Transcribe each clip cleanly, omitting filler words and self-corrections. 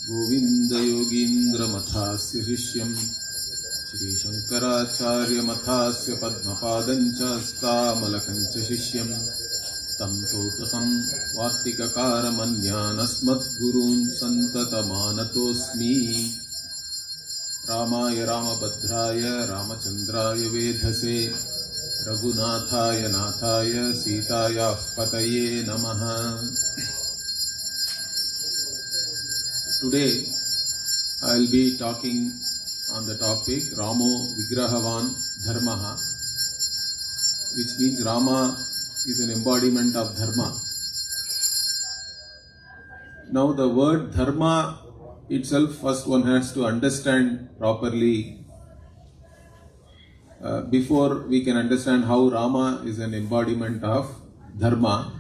गोविन्दयोगीन्द्रमथास्य शिष्यं श्रीशङ्कराचार्यमथास्य पद्मपादञ्च स्तामलकञ्च शिष्यं तं तोतकं वार्तिककारमन्यानस्मद्गुरून् सन्ततमानतोऽस्मि। रामाय रामभद्राय रामचन्द्राय वेधसे रघुनाथाय नाथाय सीतायाः पतये नमः। Today I will be talking on the topic Ramo Vigrahavan Dharmaha, which means Rama is an embodiment of Dharma. Now the word Dharma itself, first one has to understand properly before we can understand how Rama is an embodiment of Dharma.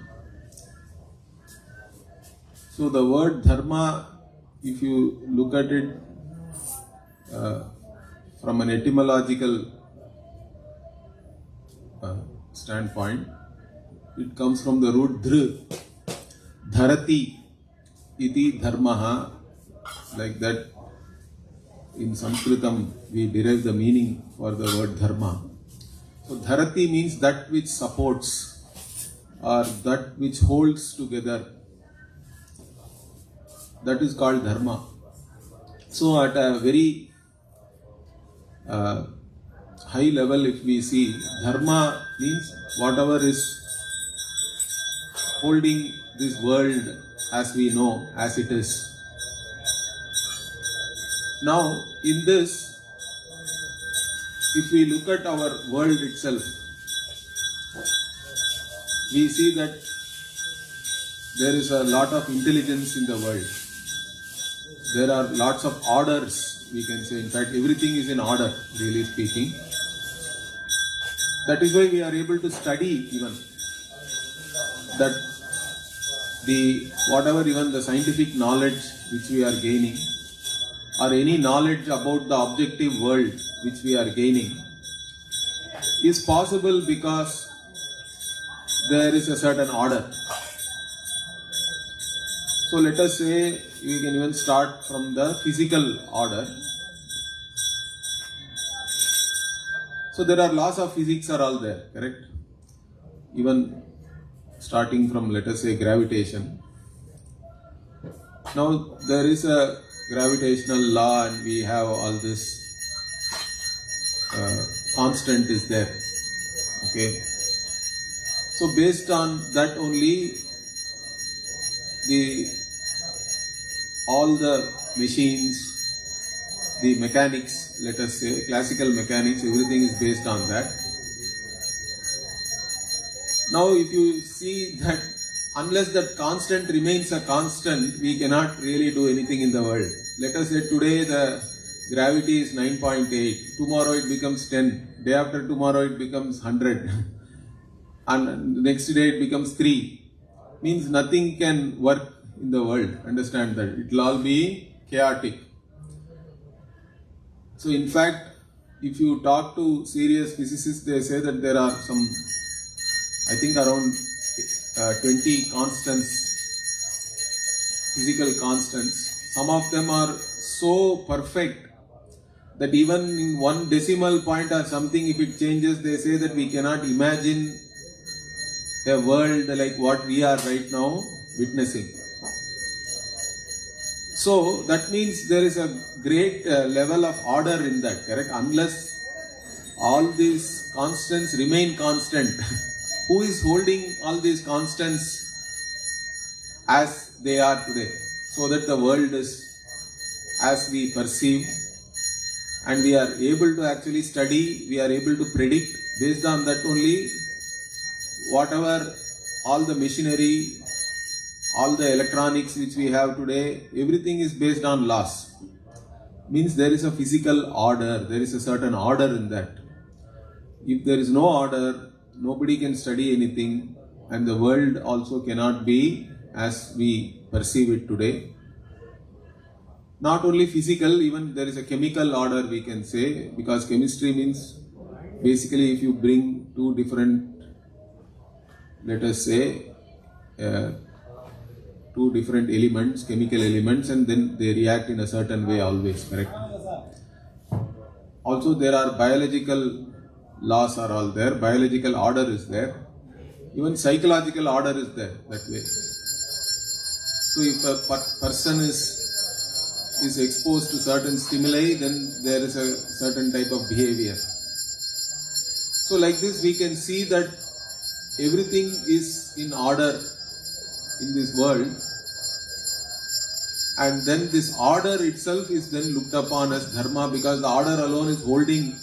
So the word Dharma, if you look at it from an etymological standpoint, it comes from the root dhr, dharati iti dharmaha. Like that, in Sanskritam we derive the meaning for the word dharma. So dharati means that which supports or that which holds together. That is called dharma. So at a very high level, if we see, dharma means whatever is holding this world as we know, as it is. Now in this, if we look at our world itself, we see that there is a lot of intelligence in the world. There are lots of orders, we can say. In fact, everything is in order, really speaking. That is why we are able to study even that whatever even the scientific knowledge which we are gaining, or any knowledge about the objective world which we are gaining, is possible because there is a certain order. So let us say we can even start from the physical order. So there are laws of physics are all there, correct? Even starting from, let us say, gravitation. Now there is a gravitational law and we have all this constant is there. Okay. So based on that only, all the machines, the mechanics, let us say, classical mechanics, everything is based on that. Now if you see that unless that constant remains a constant, we cannot really do anything in the world. Let us say today the gravity is 9.8, tomorrow it becomes 10, day after tomorrow it becomes 100, and next day it becomes 3. Means nothing can work in the world. Understand that. It will all be chaotic. So in fact, if you talk to serious physicists, they say that there are some, I think around 20 constants, physical constants. Some of them are so perfect that even in one decimal point or something, if it changes, they say that we cannot imagine a world like what we are right now witnessing. So that means there is a great level of order in that, correct? Unless all these constants remain constant, who is holding all these constants as they are today? So that the world is as we perceive, and we are able to actually study, we are able to predict based on that only. Whatever, all the machinery, all the electronics which we have today, everything is based on laws. Means there is a physical order, there is a certain order in that. If there is no order, nobody can study anything, and the world also cannot be as we perceive it today. Not only physical, even there is a chemical order, we can say, because chemistry means basically if you bring two different, let us say, two different elements, chemical elements, and then they react in a certain way always, correct? Also there are biological laws are all there, biological order is there, even psychological order is there that way. So if a person is exposed to certain stimuli, then there is a certain type of behavior. So like this we can see that everything is in order in this world, and then this order itself is then looked upon as dharma, because the order alone is holding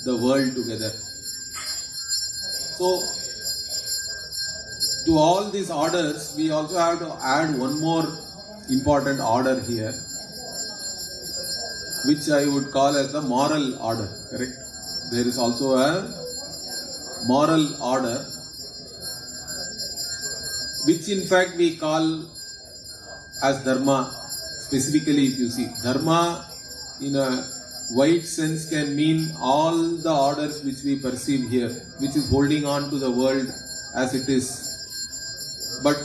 the world together. So to all these orders we also have to add one more important order here, which I would call as the moral order, correct? There is also a moral order, which in fact we call as dharma. Specifically, if you see, dharma in a wide sense can mean all the orders which we perceive here, which is holding on to the world as it is. But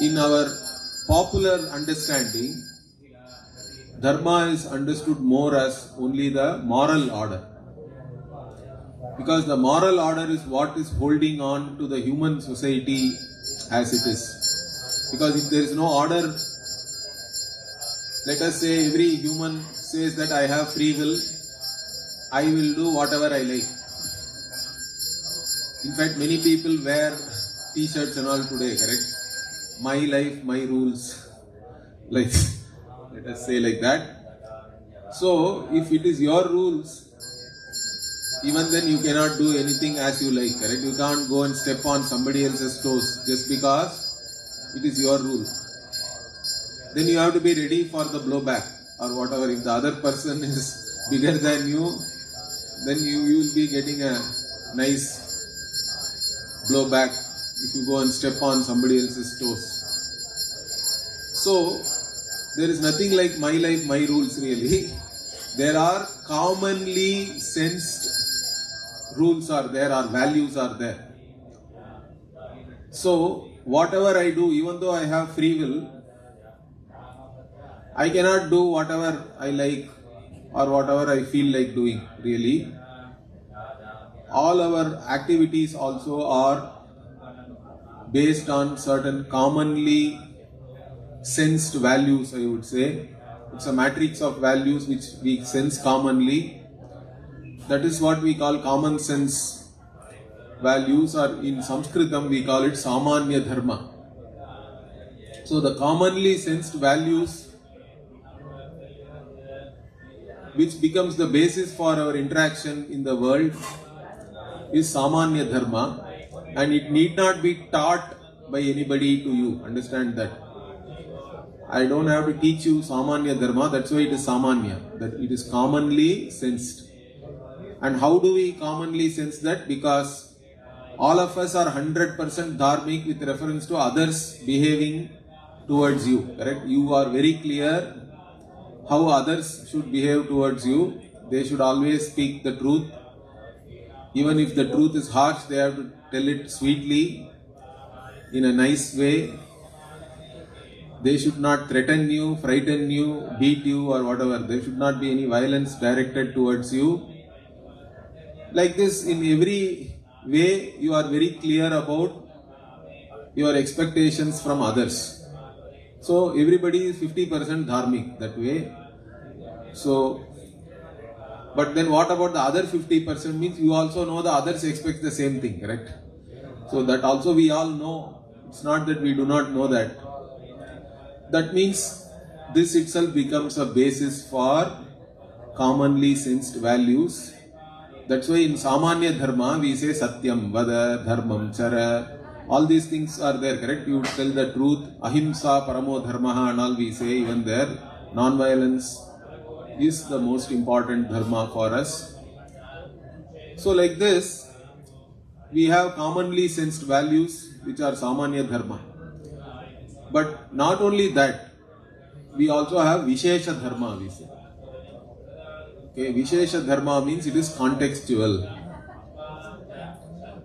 in our popular understanding, dharma is understood more as only the moral order, because the moral order is what is holding on to the human society as it is. Because if there is no order, let us say every human says that I have free will, I will do whatever I like. In fact, many people wear t-shirts and all today, correct? My life, my rules. Like, let us say like that. So, if it is your rules, even then you cannot do anything as you like, correct? You can't go and step on somebody else's toes just because it is your rule. Then you have to be ready for the blowback or whatever. If the other person is bigger than you, then you will be getting a nice blowback if you go and step on somebody else's toes. So, there is nothing like my life, my rules really. There are commonly sensed rules are there, or values are there. So, whatever I do, even though I have free will, I cannot do whatever I like or whatever I feel like doing, really. All our activities also are based on certain commonly sensed values, I would say. It's a matrix of values which we sense commonly. That is what we call common sense values, or in Sanskritam we call it Samanya Dharma. So the commonly sensed values, which becomes the basis for our interaction in the world, is Samanya Dharma, and it need not be taught by anybody to you. Understand that. I don't have to teach you Samanya Dharma, that's why it is Samanya, that it is commonly sensed. And how do we commonly sense that? Because all of us are 100% dharmic with reference to others behaving towards you, correct? You are very clear how others should behave towards you. They should always speak the truth. Even if the truth is harsh, they have to tell it sweetly, in a nice way. They should not threaten you, frighten you, beat you or whatever. There should not be any violence directed towards you. Like this, in every way, you are very clear about your expectations from others. So, everybody is 50% dharmic that way. So, but then what about the other 50%? Means you also know the others expect the same thing, correct? So, that also we all know. It's not that we do not know that. That means this itself becomes a basis for commonly sensed values. That's why in Samanya Dharma we say Satyam, Vada, Dharmam, Chara. All these things are there, correct? You tell the truth. Ahimsa, Paramo Dharmaha and all we say even there. Non-violence is the most important dharma for us. So like this, we have commonly sensed values which are Samanya Dharma. But not only that, we also have Vishesha Dharma, we say. Okay, Vishesha Dharma means it is contextual.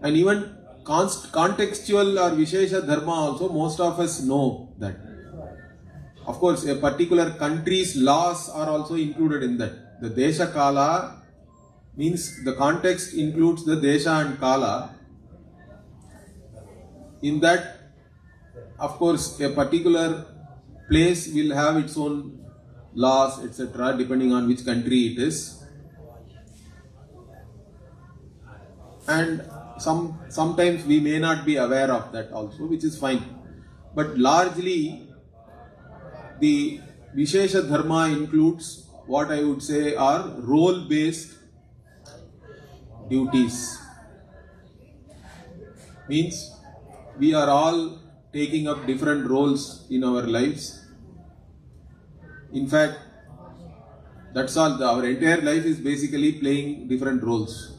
And even contextual or Vishesha Dharma also, most of us know that. Of course, a particular country's laws are also included in that. The Desha Kala means the context includes the Desha and Kala. In that, of course, a particular place will have its own laws, etc., depending on which country it is. And sometimes we may not be aware of that also, which is fine. But largely, the Vishesha Dharma includes what I would say are role-based duties. Means we are all taking up different roles in our lives. In fact, that's all. Our entire life is basically playing different roles.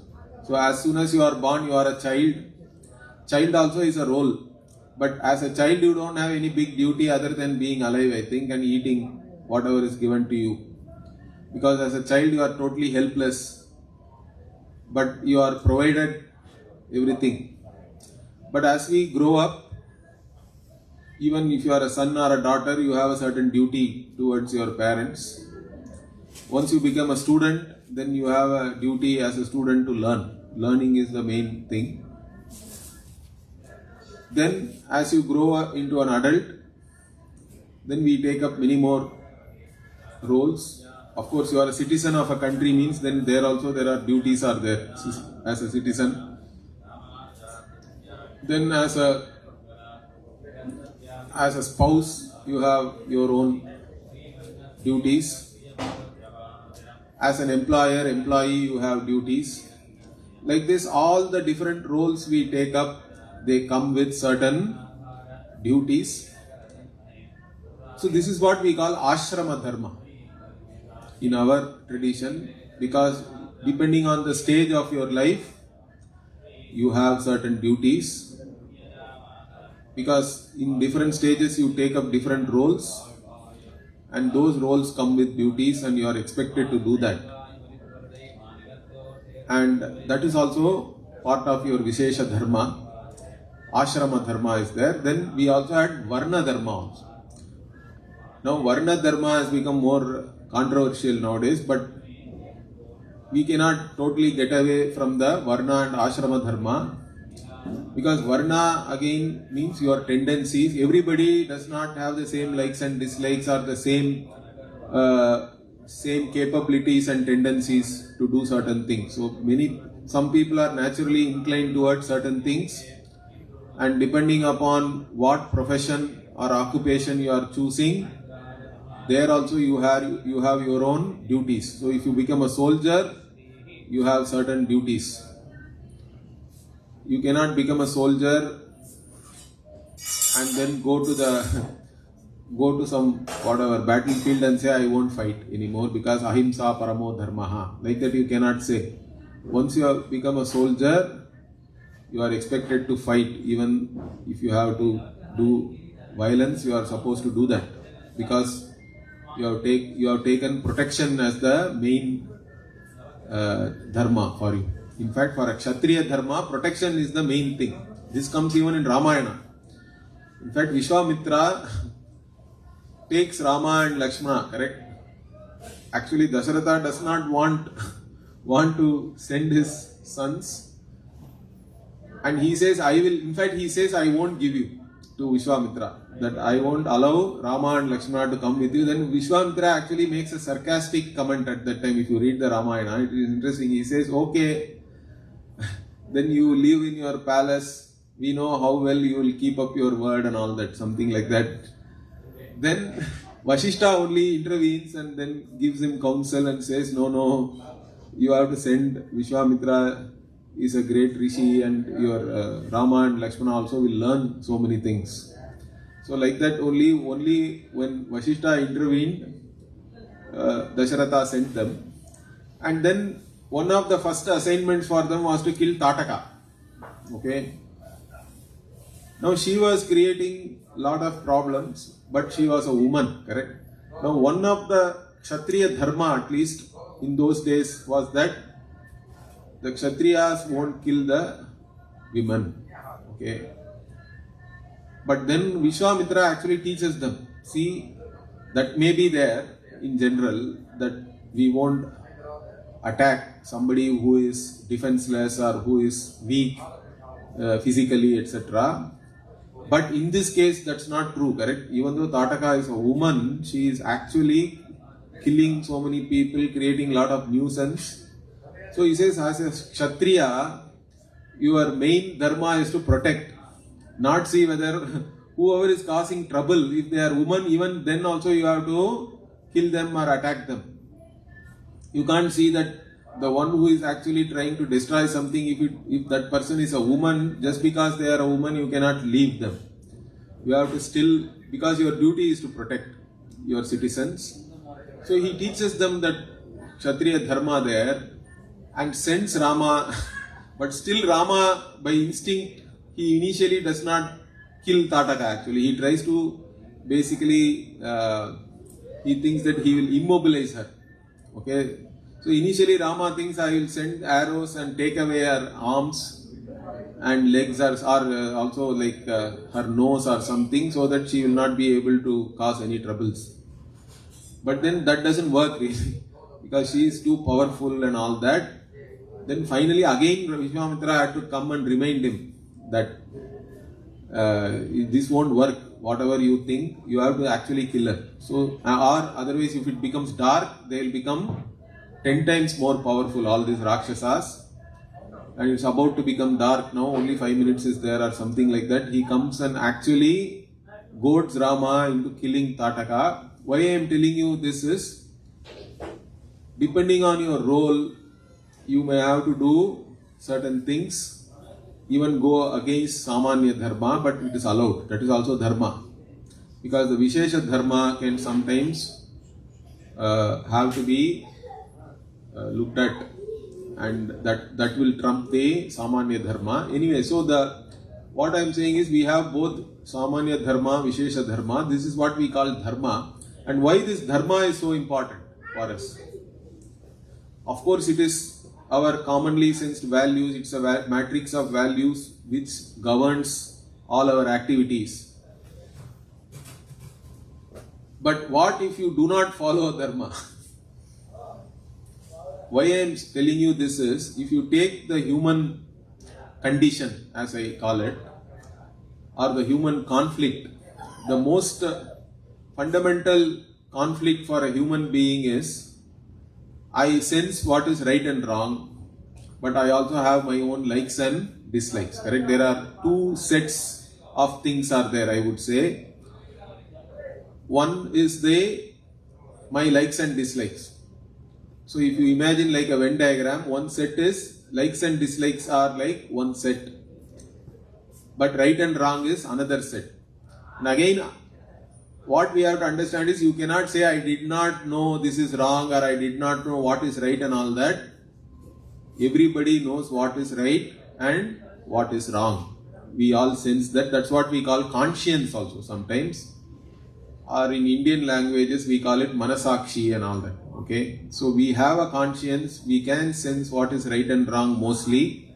So as soon as you are born, you are a child. Child also is a role. But as a child, you don't have any big duty other than being alive, I think, and eating whatever is given to you. Because as a child, you are totally helpless. But you are provided everything. But as we grow up, even if you are a son or a daughter, you have a certain duty towards your parents. Once you become a student, then you have a duty as a student to learn. Learning is the main thing. Then as you grow into an adult, then we take up many more roles. Of course, you are a citizen of a country means then there also there are duties are there as a citizen. Then as a spouse, you have your own duties. As an employee, you have duties. Like this, all the different roles we take up, they come with certain duties. So this is what we call ashrama dharma in our tradition, because depending on the stage of your life, you have certain duties. Because in different stages you take up different roles, and those roles come with duties and you are expected to do that. And that is also part of your Vishesha Dharma. Ashrama Dharma is there. Then we also had Varna Dharma also. Now Varna Dharma has become more controversial nowadays, but we cannot totally get away from the Varna and Ashrama Dharma, because Varna again means your tendencies. Everybody does not have the same likes and dislikes or the same capabilities and tendencies to do certain things. So some people are naturally inclined towards certain things, and depending upon what profession or occupation you are choosing, there also you have your own duties. So if you become a soldier, you have certain duties. You cannot become a soldier and then go to some whatever battlefield and say I won't fight anymore because ahimsa paramo dharmaha. Like that you cannot say. Once you have become a soldier, you are expected to fight. Even if you have to do violence, you are supposed to do that, because you have taken protection as the main dharma for you. In fact, for a Kshatriya dharma, protection is the main thing. This comes even in Ramayana. In fact, Vishwamitra takes Rama and Lakshmana, correct? Actually, Dasharatha does not want to send his sons, and he says, I won't give you to Vishwamitra, that I won't allow Rama and Lakshmana to come with you. Then Vishwamitra actually makes a sarcastic comment at that time. If you read the Ramayana, it is interesting. He says, okay, then you live in your palace. We know how well you will keep up your word and all that, something like that. Then Vashishta only intervenes and then gives him counsel and says, no, you have to send Vishwamitra. Is a great rishi, and your Rama and Lakshmana also will learn so many things. So like that, only when Vashishta intervened, Dasharatha sent them. And then one of the first assignments for them was to kill Tataka. Okay. Now she was creating a lot of problems, but she was a woman, correct? Now one of the Kshatriya dharma, at least in those days, was that the Kshatriyas won't kill the women. Okay. But then Vishwamitra actually teaches them, see, that may be there in general, that we won't attack somebody who is defenseless or who is weak physically, etc. But in this case, that's not true, correct? Even though Tataka is a woman, she is actually killing so many people, creating a lot of nuisance. So he says, as a Kshatriya, your main dharma is to protect, not see whether whoever is causing trouble, if they are women, even then also you have to kill them or attack them. You can't see that the one who is actually trying to destroy something, if that person is a woman, just because they are a woman, you cannot leave them. You have to still, because your duty is to protect your citizens. So he teaches them that Kshatriya dharma there and sends Rama, but still Rama by instinct, he initially does not kill Tataka actually. He tries to basically, he thinks that he will immobilize her. Okay. So initially Rama thinks, I will send arrows and take away her arms and legs or also like her nose or something, so that she will not be able to cause any troubles. But then that doesn't work really, because she is too powerful and all that. Then finally again Vishwamitra had to come and remind him that this won't work. Whatever you think, you have to actually kill her. So, or otherwise if it becomes dark, they will become 10 times more powerful, all these Rakshasas. And it's about to become dark now, only 5 minutes is there or something like that. He comes and actually goads Rama into killing Tataka. Why I am telling you this is, depending on your role, you may have to do certain things, even go against Samanya Dharma, but it is allowed. That is also Dharma. Because the Vishesha Dharma can sometimes have to be looked at, and that will trump the Samanya Dharma. Anyway, so what I am saying is we have both Samanya Dharma, Vishesha Dharma. This is what we call Dharma. And why this Dharma is so important for us? Of course, it is our commonly sensed values. It's a matrix of values which governs all our activities. But what if you do not follow Dharma? Why I am telling you this is, if you take the human condition, as I call it, or the human conflict, the most fundamental conflict for a human being is, I sense what is right and wrong, but I also have my own likes and dislikes, correct? There are two sets of things are there, I would say. One is my likes and dislikes. So if you imagine like a Venn diagram, one set is likes and dislikes are like one set, but right and wrong is another set. And again, what we have to understand is, you cannot say I did not know this is wrong or I did not know what is right and all that. Everybody knows what is right and what is wrong. We all sense that. That's what we call conscience also sometimes. Or in Indian languages we call it manasakshi and all that. Okay, so we have a conscience, we can sense what is right and wrong mostly.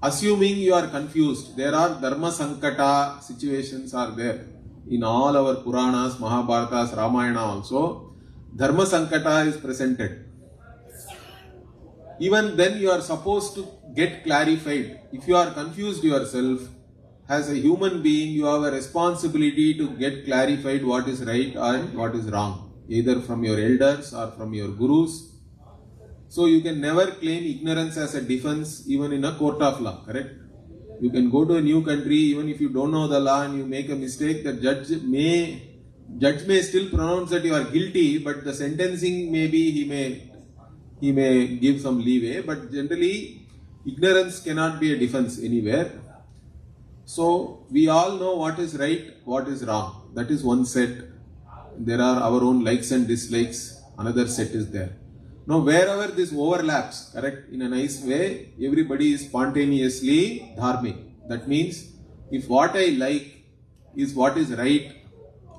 Assuming you are confused, there are dharma sankata situations are there. In all our Puranas, Mahabharatas, Ramayana also, dharma sankata is presented. Even then you are supposed to get clarified. If you are confused yourself, as a human being, you have a responsibility to get clarified what is right and what is wrong, either from your elders or from your gurus. So you can never claim ignorance as a defense even in a court of law, correct? You can go to a new country, even if you don't know the law and you make a mistake, the judge may still pronounce that you are guilty, but the sentencing maybe he may give some leeway, but generally ignorance cannot be a defense anywhere. So we all know what is right, what is wrong. That is one set. There are our own likes and dislikes. Another set is there. Now wherever this overlaps, correct, in a nice way, everybody is spontaneously dharmic. That means if what I like is what is right,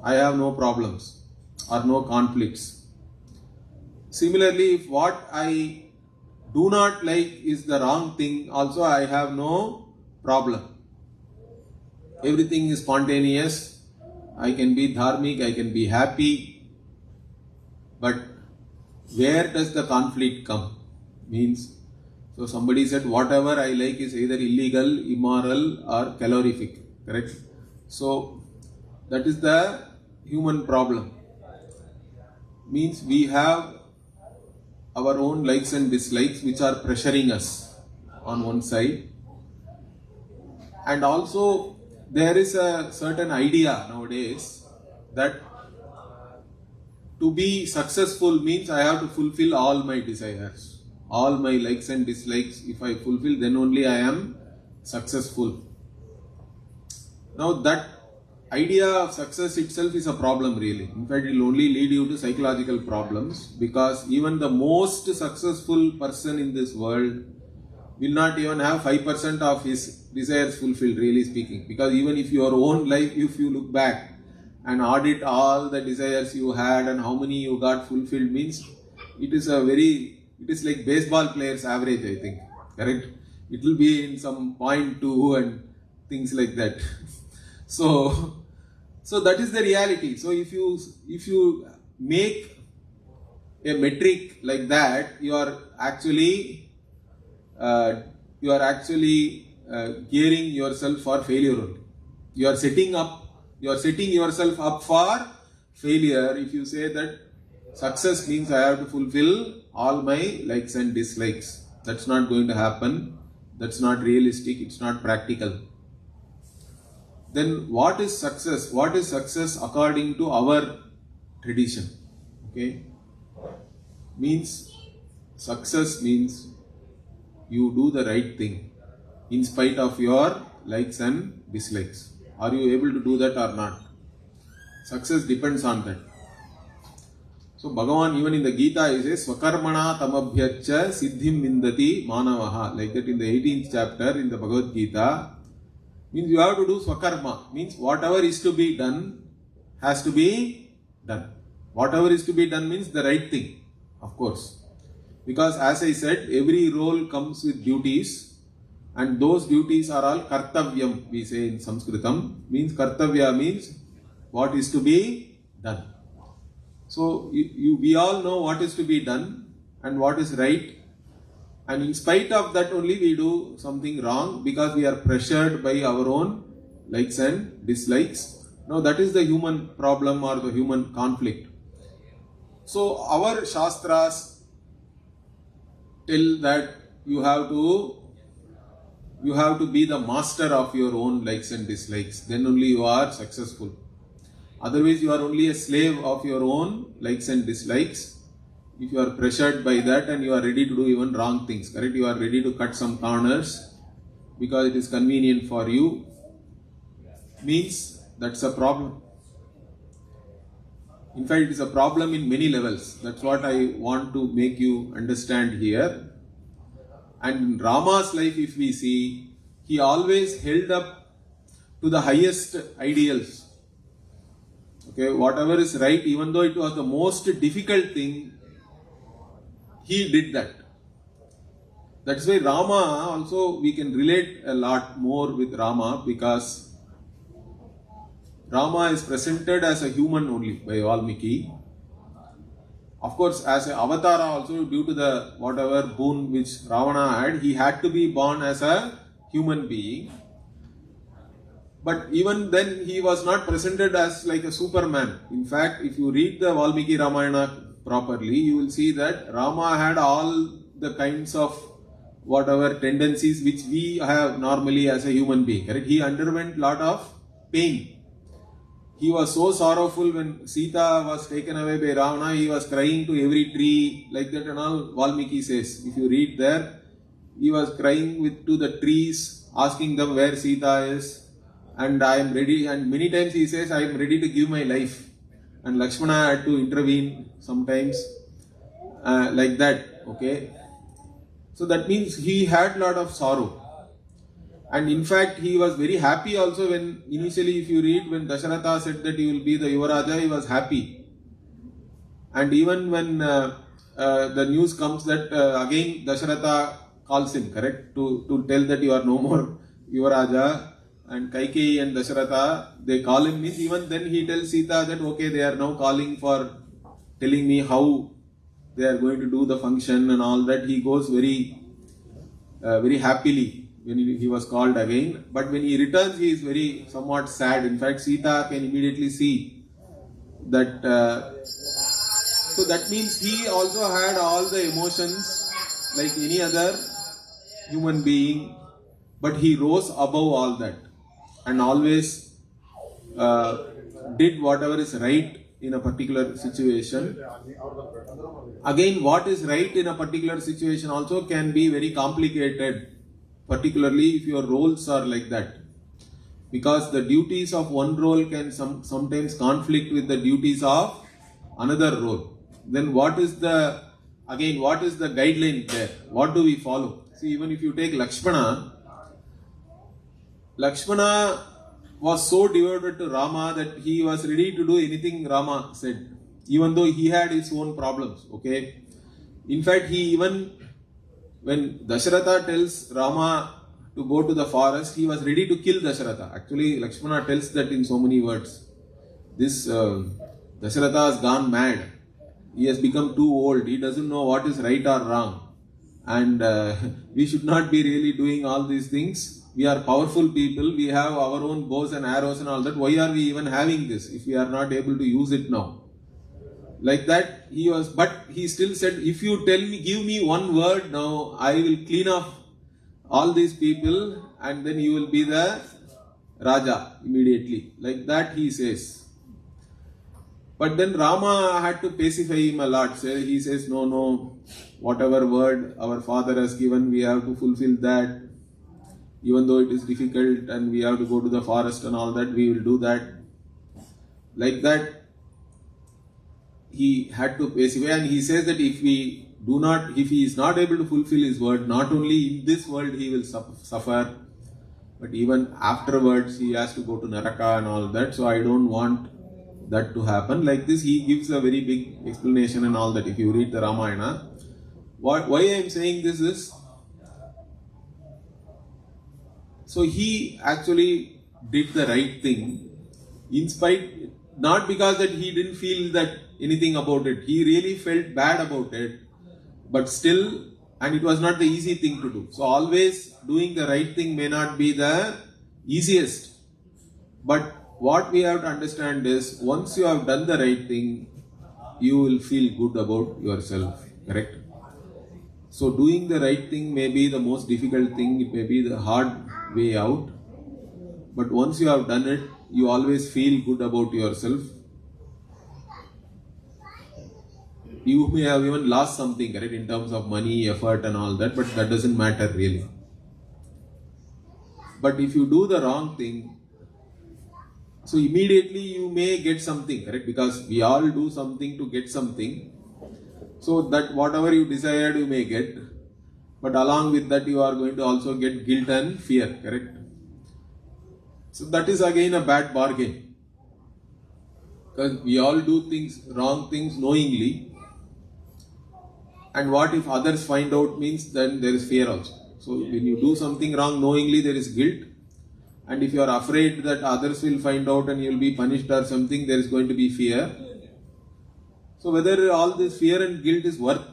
I have no problems or no conflicts. Similarly, if what I do not like is the wrong thing, also I have no problem. Everything is spontaneous. I can be dharmic, I can be happy. But where does the conflict come? Means, so somebody said whatever I like is either illegal, immoral or calorific. Correct? So that is the human problem. Means we have our own likes and dislikes which are pressuring us on one side. And also there is a certain idea nowadays that to be successful means I have to fulfill all my desires, all my likes and dislikes. If I fulfill, then only I am successful. Now that idea of success itself is a problem really. In fact, it will only lead you to psychological problems, because even the most successful person in this world will not even have 5% of his desires fulfilled, really speaking. Because even if your own life, if you look back and audit all the desires you had and how many you got fulfilled, means it is like baseball players average, I think. Correct? It will be in some 0.2 and things like that. So that is the reality. So if you make a metric like that, you are actually gearing yourself for failure only. You are setting yourself up for failure if you say that success means I have to fulfill all my likes and dislikes. That's not going to happen. That's not realistic. It's not practical. Then what is success? What is success according to our tradition? Okay? Success means you do the right thing in spite of your likes and dislikes. Are you able to do that or not? Success depends on that. So Bhagavan, even in the Gita, he says, Swakarmana tamabhyacha siddhim vindati manavaha. Like that in the 18th chapter in the Bhagavad Gita. Means you have to do swakarma. Means whatever is to be done has to be done. Whatever is to be done means the right thing, of course. Because as I said, every role comes with duties, and those duties are all kartavyam, we say in Sanskritam. Means kartavya means what is to be done. So we all know what is to be done and what is right. And in spite of that only we do something wrong because we are pressured by our own likes and dislikes. Now that is the human problem or the human conflict. So our Shastras tell that you have to be the master of your own likes and dislikes. Then only you are successful. Otherwise you are only a slave of your own likes and dislikes. If you are pressured by that and you are ready to do even wrong things, correct? You are ready to cut some corners because it is convenient for you, means that's a problem. In fact, it is a problem in many levels. That's what I want to make you understand here. And in Rama's life, if we see, he always held up to the highest ideals. Okay, whatever is right, even though it was the most difficult thing, he did that. That's why Rama also, we can relate a lot more with Rama, because Rama is presented as a human only by Valmiki. Of course, as an avatara also, due to the whatever boon which Ravana had, he had to be born as a human being. But even then, he was not presented as like a Superman. In fact, if you read the Valmiki Ramayana properly, you will see that Rama had all the kinds of whatever tendencies which we have normally as a human being. Correct? He underwent lot of pain. He was so sorrowful when Sita was taken away by Ravana. He was crying to every tree, like that and all. Valmiki says, if you read there, he was crying to the trees, asking them where Sita is. And I am ready, and many times he says, I am ready to give my life. And Lakshmana had to intervene sometimes, like that, okay. So that means he had a lot of sorrow. And in fact, he was very happy also when, initially if you read, when Dasharatha said that he will be the Yuvaraja, he was happy. And even when the news comes that again Dasharatha calls him, correct, to tell that you are no more Yuvaraja and Kaikeyi and Dasharatha, they call him, means even then he tells Sita that okay, they are now calling for telling me how they are going to do the function and all that. He goes very happily when he was called again. But when he returns, he is very somewhat sad. In fact, Sita can immediately see that. So that means he also had all the emotions like any other human being, but he rose above all that and always did whatever is right in a particular situation. Again, what is right in a particular situation also can be very complicated, particularly if your roles are like that. Because the duties of one role can sometimes conflict with the duties of another role. Then what is the guideline there? What do we follow? See, even if you take Lakshmana was so devoted to Rama that he was ready to do anything Rama said, even though he had his own problems. Okay. In fact, when Dasharatha tells Rama to go to the forest, he was ready to kill Dasharatha. Actually, Lakshmana tells that in so many words. This Dasharatha has gone mad. He has become too old. He doesn't know what is right or wrong. And we should not be really doing all these things. We are powerful people. We have our own bows and arrows and all that. Why are we even having this if we are not able to use it now? Like that, but he still said, if you give me one word now, I will clean off all these people and then you will be the Raja immediately. Like that he says. But then Rama had to pacify him a lot. He says, no, whatever word our father has given, we have to fulfill that. Even though it is difficult and we have to go to the forest and all that, we will do that. Like that, he had to pacify, and he says that if he is not able to fulfill his word, not only in this world he will suffer, but even afterwards he has to go to Naraka and all that. So I don't want that to happen. Like this, he gives a very big explanation and all that. If you read the Ramayana, why I am saying this is, so he actually did the right thing, in spite, not because that he didn't feel that anything about it. He really felt bad about it, but still, and it was not the easy thing to do. So always doing the right thing may not be the easiest. But what we have to understand is, once you have done the right thing, you will feel good about yourself. Correct? So doing the right thing may be the most difficult thing. It may be the hard way out. But once you have done it, you always feel good about yourself. You may have even lost something, correct, in terms of money, effort and all that, but that doesn't matter really. But if you do the wrong thing, so immediately you may get something, correct, because we all do something to get something. So that whatever you desired you may get, but along with that you are going to also get guilt and fear, correct? So that is again a bad bargain. Because we all do wrong things knowingly. And what if others find out means then there is fear also. So when you do something wrong knowingly, there is guilt. And if you are afraid that others will find out and you will be punished or something, there is going to be fear. So whether all this fear and guilt is worth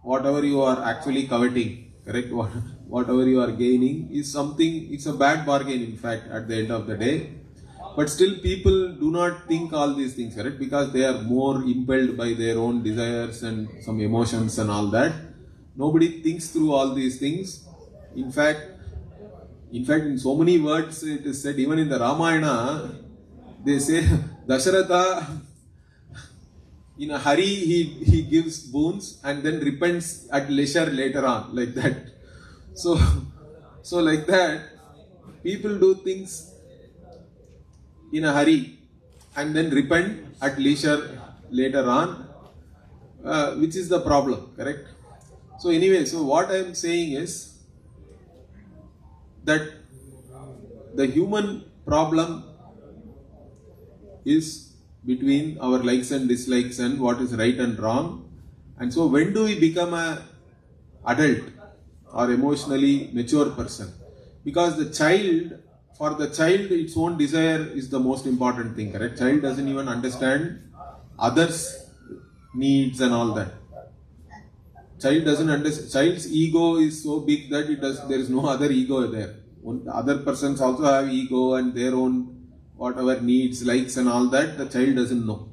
whatever you are actually coveting, correct? Whatever you are gaining is something, it's a bad bargain in fact at the end of the day. But still people do not think all these things, correct? Because they are more impelled by their own desires and some emotions and all that. Nobody thinks through all these things. In fact, in so many words it is said, even in the Ramayana, they say Dasharatha, in a hurry he gives boons and then repents at leisure later on, like that. So like that, people do things in a hurry and then repent at leisure later on, which is the problem, correct? So anyway, so what I am saying is that the human problem is between our likes and dislikes and what is right and wrong. And so when do we become an adult or emotionally mature person? Because for the child, its own desire is the most important thing, correct? Child doesn't even understand others' needs and all that. Child doesn't understand. Child's ego is so big that there is no other ego there. Other persons also have ego and their own whatever needs, likes and all that. The child doesn't know,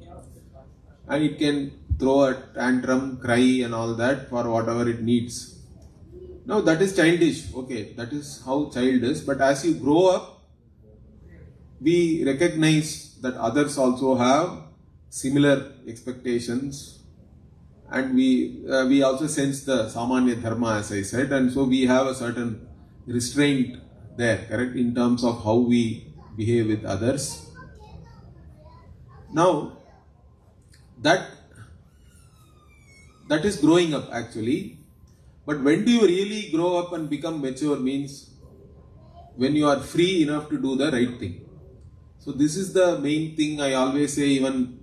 and it can throw a tantrum, cry and all that for whatever it needs. Now that is childish. Okay, that is how child is. But as you grow up, we recognize that others also have similar expectations, and we also sense the Samanya Dharma, as I said, and so we have a certain restraint there, correct, in terms of how we behave with others. Now, that is growing up actually. But when do you really grow up and become mature? Means when you are free enough to do the right thing. So this is the main thing I always say. Even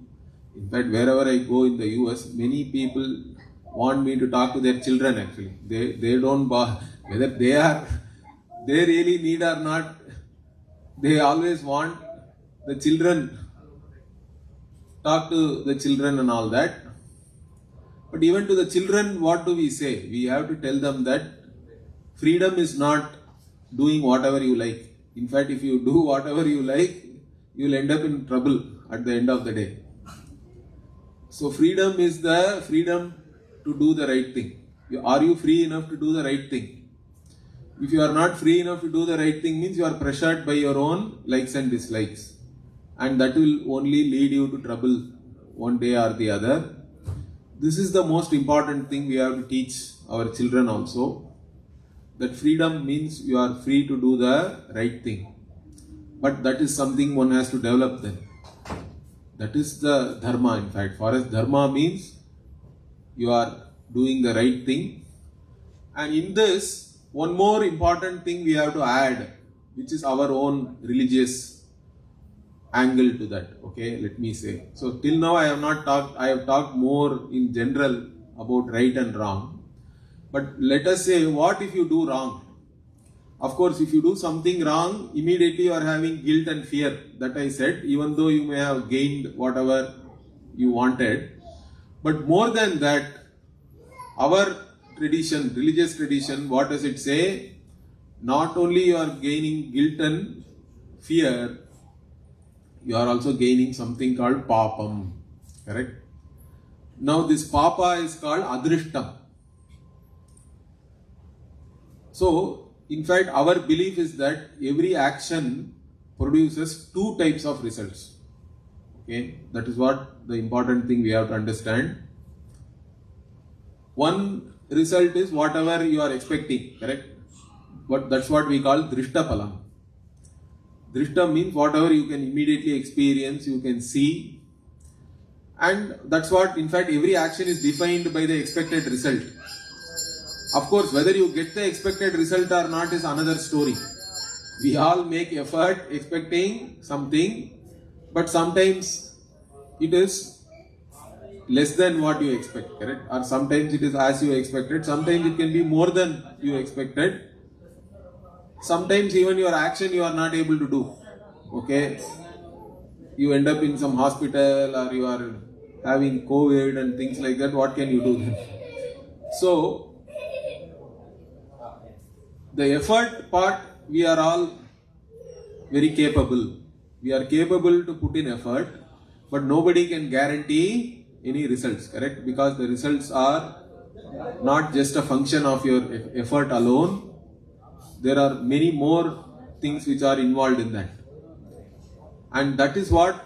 in fact, wherever I go in the US, many people want me to talk to their children actually. They don't whether they really need or not, they always want the children, talk to the children and all that. But even to the children, what do we say? We have to tell them that freedom is not doing whatever you like. In fact, if you do whatever you like, you will end up in trouble at the end of the day. So freedom is the freedom to do the right thing. Are you free enough to do the right thing? If you are not free enough to do the right thing, means you are pressured by your own likes and dislikes. And that will only lead you to trouble one day or the other. This is the most important thing we have to teach our children also. That freedom means you are free to do the right thing. But that is something one has to develop then. That is the dharma, in fact. For us, dharma means you are doing the right thing. And in this, one more important thing we have to add, which is our own religious angle to that. Okay, let me say. So till now I have talked more in general about right and wrong. But let us say, what if you do wrong? Of course, if you do something wrong, immediately you are having guilt and fear. That I said, even though you may have gained whatever you wanted. But more than that, our tradition, religious tradition, what does it say? Not only you are gaining guilt and fear, you are also gaining something called papam. Correct? Now this papa is called adrishtam. So, in fact, our belief is that every action produces two types of results. Okay, that is what the important thing we have to understand. One result is whatever you are expecting, correct? But that's what we call drishta phalam. Drishta means whatever you can immediately experience, you can see. And that's what, in fact, every action is defined by the expected result. Of course, whether you get the expected result or not is another story. We all make effort expecting something, but sometimes it is less than what you expect, correct? Or sometimes it is as you expected, sometimes it can be more than you expected. Sometimes even your action you are not able to do, okay? You end up in some hospital or you are having COVID and things like that, what can you do then? So, the effort part, we are all very capable. We are capable to put in effort, but nobody can guarantee any results, correct? Because the results are not just a function of your effort alone. There are many more things which are involved in that. And that is what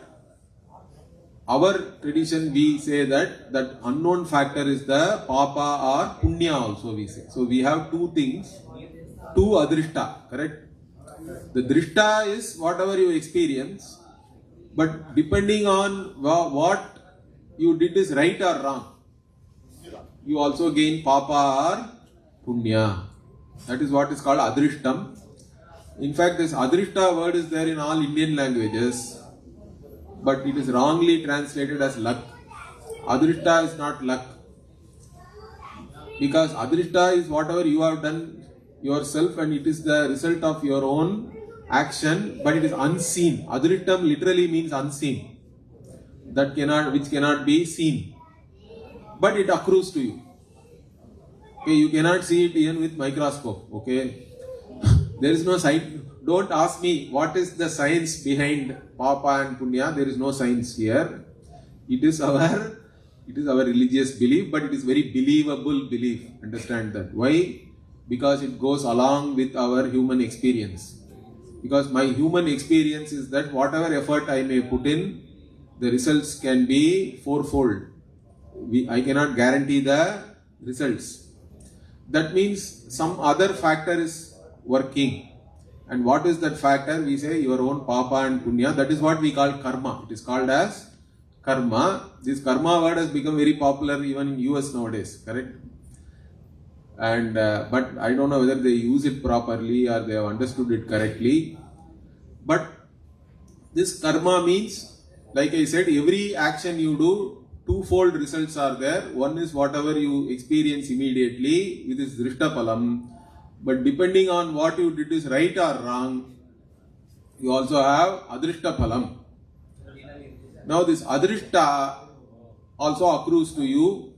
our tradition, we say that unknown factor is the papa or punya also we say. So we have two things. Two adrishta, correct? The drishta is whatever you experience, but depending on what you did is right or wrong, you also gain papa or punya. That is what is called adrishtam. In fact, this adrishta word is there in all Indian languages, but it is wrongly translated as luck. Adrishta is not luck. Because adrishta is whatever you have done yourself and it is the result of your own action, but it is unseen. Adrittam literally means unseen. Which cannot be seen. But it accrues to you. Okay, you cannot see it even with microscope. Okay, there is no science. Don't ask me what is the science behind Papa and Punya. There is no science here. It is our religious belief, but it is very believable belief. Understand that. Why? Because it goes along with our human experience. Because my human experience is that whatever effort I may put in, the results can be fourfold. I cannot guarantee the results. That means some other factor is working. And what is that factor? We say your own Papa and Punya. That is what we call karma. It is called as karma. This karma word has become very popular even in US nowadays, correct? And but I don't know whether they use it properly or they have understood it correctly. But this karma means, like I said, every action you do, twofold results are there. One is whatever you experience immediately with this drishtapalam. But depending on what you did is right or wrong, you also have adrishtapalam. Now this adrishta also accrues to you.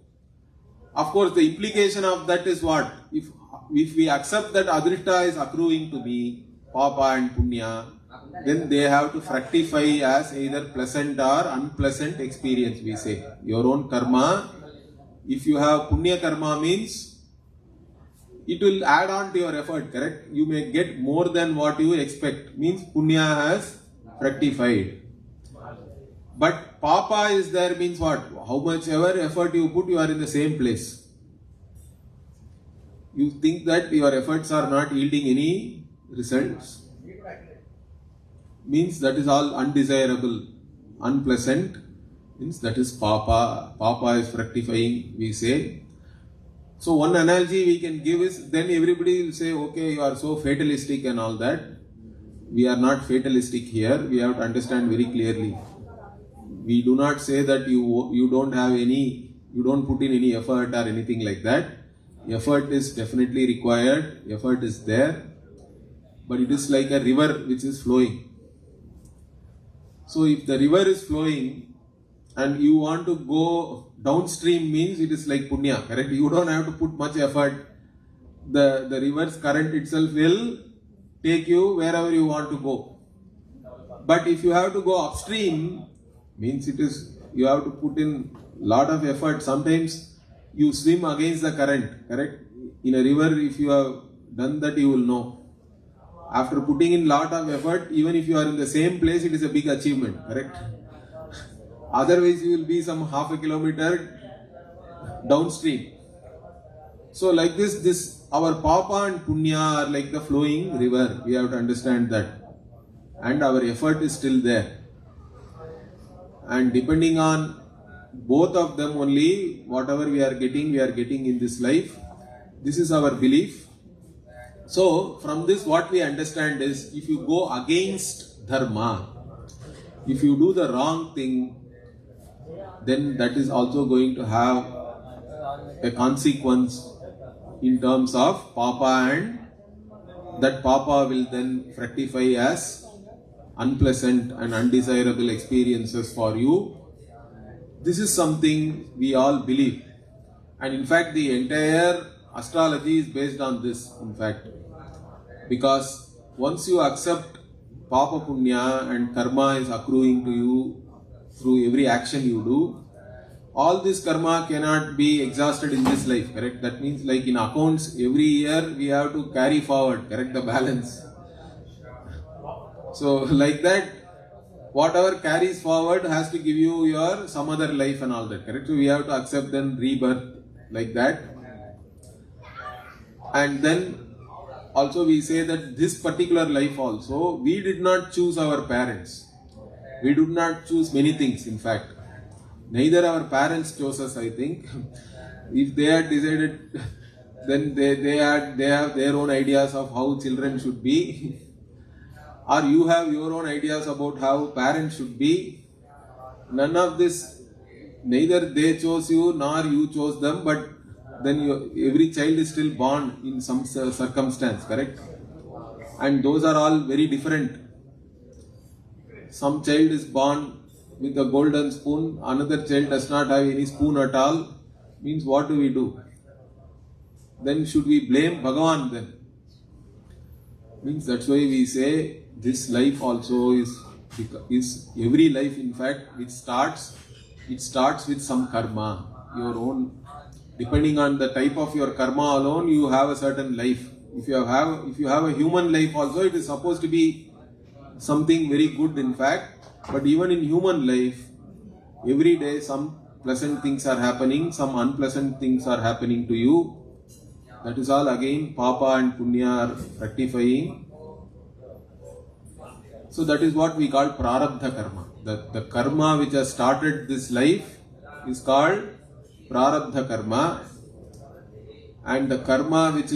Of course, the implication of that is what? If we accept that adrishta is accruing to me, Papa and Punya, then they have to fructify as either pleasant or unpleasant experience, we say. Your own karma, if you have Punya karma means, it will add on to your effort, correct? You may get more than what you expect, means Punya has fructified. But Papa is there means what? How much ever effort you put, you are in the same place. You think that your efforts are not yielding any results. Means that is all undesirable, unpleasant. Means that is Papa. Papa is fructifying, we say. So one analogy we can give is, then everybody will say, okay, you are so fatalistic and all that. We are not fatalistic here. We have to understand very clearly. We do not say that you don't put in any effort or anything like that. Effort is definitely required. Effort is there. But it is like a river which is flowing. So if the river is flowing and you want to go downstream, means it is like Punya, correct? You don't have to put much effort. The river's current itself will take you wherever you want to go. But if you have to go upstream, means you have to put in lot of effort. Sometimes you swim against the current, correct? In a river, if you have done that, you will know. After putting in lot of effort, even if you are in the same place, it is a big achievement, correct? Otherwise, you will be some half a kilometer downstream. So like this our Papa and Punya are like the flowing river. We have to understand that. And our effort is still there. And depending on both of them only, whatever we are getting in this life. This is our belief. So from this what we understand is, if you go against dharma, if you do the wrong thing, then that is also going to have a consequence in terms of Papa, and that Papa will then fructify as unpleasant and undesirable experiences for you. This is something we all believe. And in fact, the entire astrology is based on this, in fact. Because once you accept Papa Punya and karma is accruing to you through every action you do, all this karma cannot be exhausted in this life, correct? That means like in accounts, every year we have to carry forward, correct, the balance. So like that, whatever carries forward has to give you your some other life and all that, correct? So we have to accept then rebirth like that. And then also we say that this particular life also, we did not choose our parents. We did not choose many things, in fact. Neither our parents chose us, I think. If they had decided, then they have their own ideas of how children should be. Or you have your own ideas about how parents should be. None of this, neither they chose you nor you chose them, but then every child is still born in some circumstance, correct? And those are all very different. Some child is born with a golden spoon, another child does not have any spoon at all. Means what do we do? Then should we blame Bhagavan then? Means that's why we say this life also is every life in fact it starts with some karma, your own. Depending on the type of your karma alone, you have a certain life. If you have a human life also, it is supposed to be something very good in fact. But even in human life, every day some pleasant things are happening, some unpleasant things are happening to you. That is all again Papa and Punya are rectifying. So that is what we call Prarabdha Karma. The karma which has started this life is called Prarabdha Karma. And the karma which